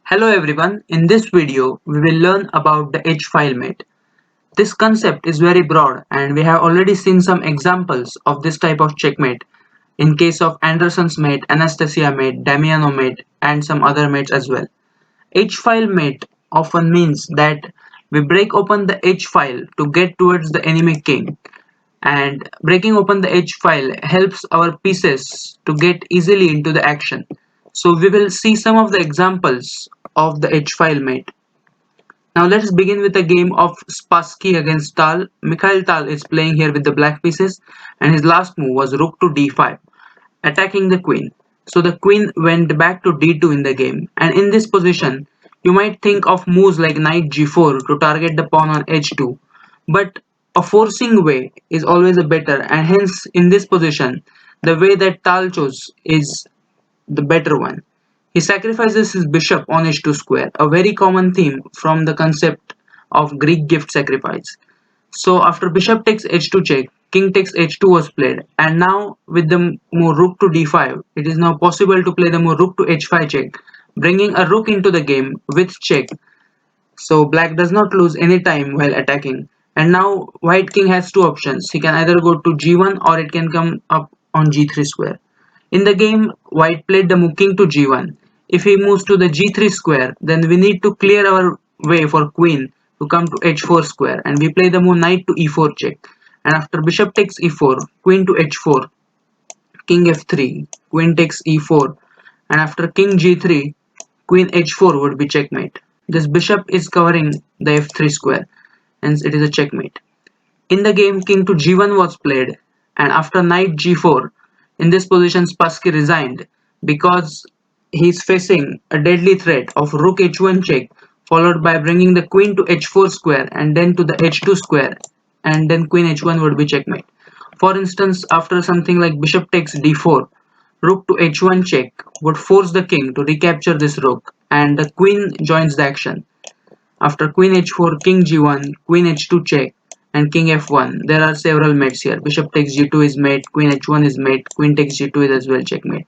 Hello everyone, in this video we will learn about the h-filemate. This concept is very broad and we have already seen some examples of this type of checkmate in case of Anderson's mate, Anastasia mate, Damiano mate and some other mates as well. H-filemate often means that we break open the h-file to get towards the enemy king, and breaking open the h-file helps our pieces to get easily into the action. So we will see some of the examples of the h-file mate. Now let's begin with a game of Spassky against Tal. Mikhail Tal is playing here with the black pieces and his last move was rook to d5, attacking the queen. So the queen went back to d2 in the game, and in this position you might think of moves like knight g4 to target the pawn on h2, but a forcing way is always a better, and hence in this position the way that Tal chose is the better one. He sacrifices his bishop on h2 square, a very common theme from the concept of Greek gift sacrifice. So after bishop takes h2 check, king takes h2 was played, and now with the move rook to d5, it is now possible to play the move rook to h5 check, bringing a rook into the game with check. So black does not lose any time while attacking. And now white king has two options. He can either go to g1 or it can come up on g3 square. In the game, white played the move king to g1. If he moves to the g3 square, then we need to clear our way for queen to come to h4 square, and we play the move knight to e4 check. And after bishop takes e4, queen to h4, king f3, queen takes e4, and after king g3, queen h4 would be checkmate. This bishop is covering the f3 square, hence it is a checkmate. In the game, king to g1 was played, and after knight g4, in this position Spassky resigned because he is facing a deadly threat of rook h1 check, followed by bringing the queen to h4 square and then to the h2 square, and then queen h1 would be checkmate. For instance, after something like bishop takes d4, rook to h1 check would force the king to recapture this rook, and the queen joins the action. After queen h4, king g1, queen h2 check, and king f1, there are several mates here. Bishop takes g2 is mate, queen h1 is mate, queen takes g2 is as well checkmate.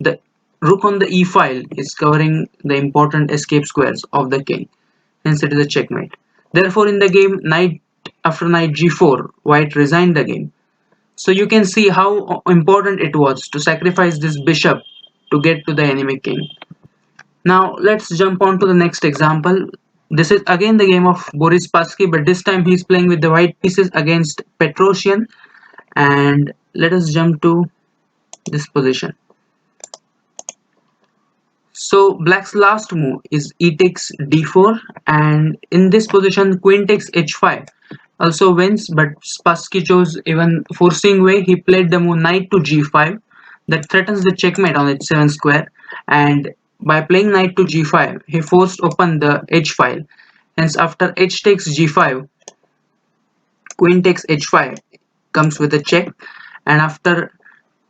The rook on the e file is covering the important escape squares of the king, hence it is a checkmate. Therefore, in the game, knight after knight g4, white resigned the game. So you can see how important it was to sacrifice this bishop to get to the enemy king. Now let's jump on to the next example. This is again the game of Boris Spassky, but this time he's playing with the white pieces against Petrosian. And let us jump to this position. So black's last move is e takes d4, and in this position queen takes h5 also wins, but Spassky chose even forcing way. He played the move knight to g5 that threatens the checkmate on h7 square, and by playing knight to g5 he forced open the h file. Hence after h takes g5, queen takes h5 comes with a check, and after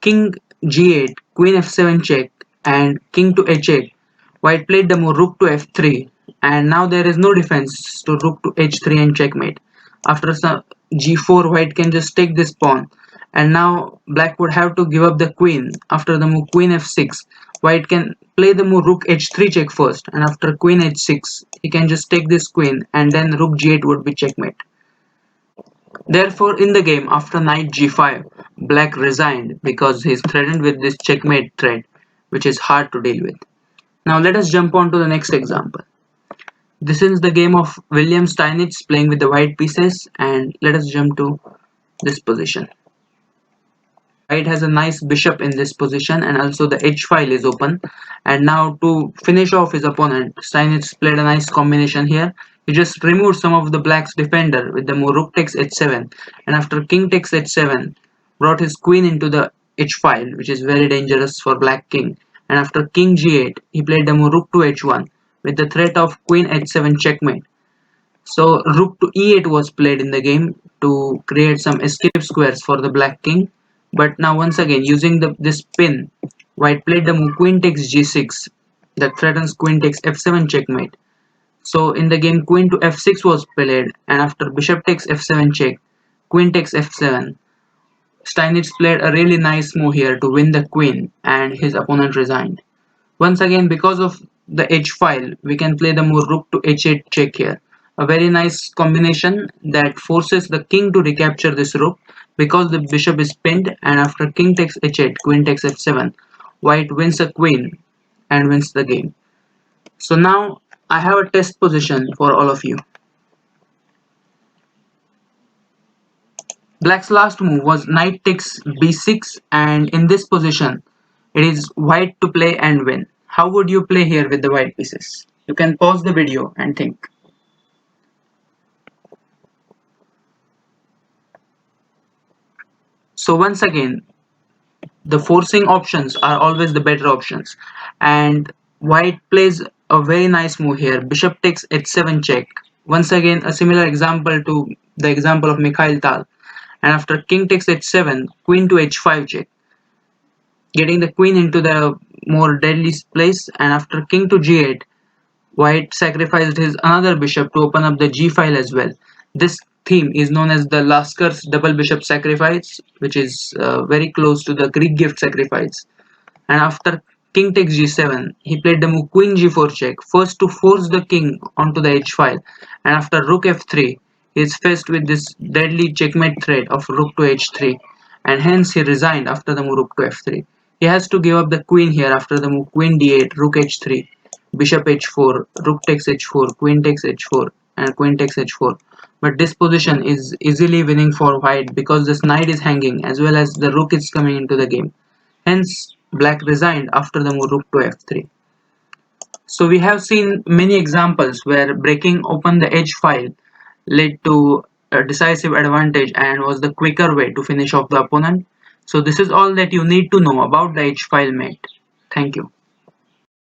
king g8, queen f7 check, and king to h8, white played the move rook to f3, and now there is no defense to rook to h3 and checkmate. After some g4, white can just take this pawn, and now black would have to give up the queen. After the move queen f6, white can play the move rook h3 check first, and after queen h6, he can just take this queen, and then rook g8 would be checkmate. Therefore, in the game, after knight g5, black resigned because he is threatened with this checkmate threat, which is hard to deal with. Now let us jump on to the next example. This is the game of William Steinitz playing with the white pieces, and let us jump to this position. White has a nice bishop in this position, and also the h file is open. And now to finish off his opponent, Steinitz played a nice combination here. He just removed some of the black's defender with the move rook takes h7, and after king takes h7, brought his queen into the h file, which is very dangerous for black king. And after king g8, he played the move rook to h1 with the threat of queen h7 checkmate. So rook to e8 was played in the game to create some escape squares for the black king. But now once again using this pin, white played the move queen takes g6 that threatens queen takes f7 checkmate. So in the game queen to f6 was played, and after bishop takes f7 check, queen takes f7. Steinitz played a really nice move here to win the queen, and his opponent resigned. Once again, because of the h file, we can play the move rook to h8 check here. A very nice combination that forces the king to recapture this rook because the bishop is pinned, and after king takes h8, queen takes f7, white wins a queen and wins the game. So now I have a test position for all of you. Black's last move was knight takes b6, and in this position it is white to play and win. How would you play here with the white pieces? You can pause the video and think. So once again, the forcing options are always the better options, and white plays a very nice move here. Bishop takes h7 check. Once again, a similar example to the example of Mikhail Tal. And after king takes h7, queen to h5 check, getting the queen into the more deadly place. And after king to g8, white sacrificed his another bishop to open up the g file as well. This theme is known as the Laskar's double bishop sacrifice, which is very close to the Greek gift sacrifice. And after king takes g7, he played the move queen g4 check, first to force the king onto the h file, and after rook f3, he is faced with this deadly checkmate threat of rook to h3, and hence he resigned after the move rook to f3. He has to give up the queen here after the move queen d8, rook h3, bishop h4, rook takes h4, queen takes h4, and queen takes h4. But this position is easily winning for white because this knight is hanging as well as the rook is coming into the game. Hence, black resigned after the move rook to f3. So we have seen many examples where breaking open the h file led to a decisive advantage and was the quicker way to finish off the opponent. So this is all that you need to know about the h file mate. Thank you.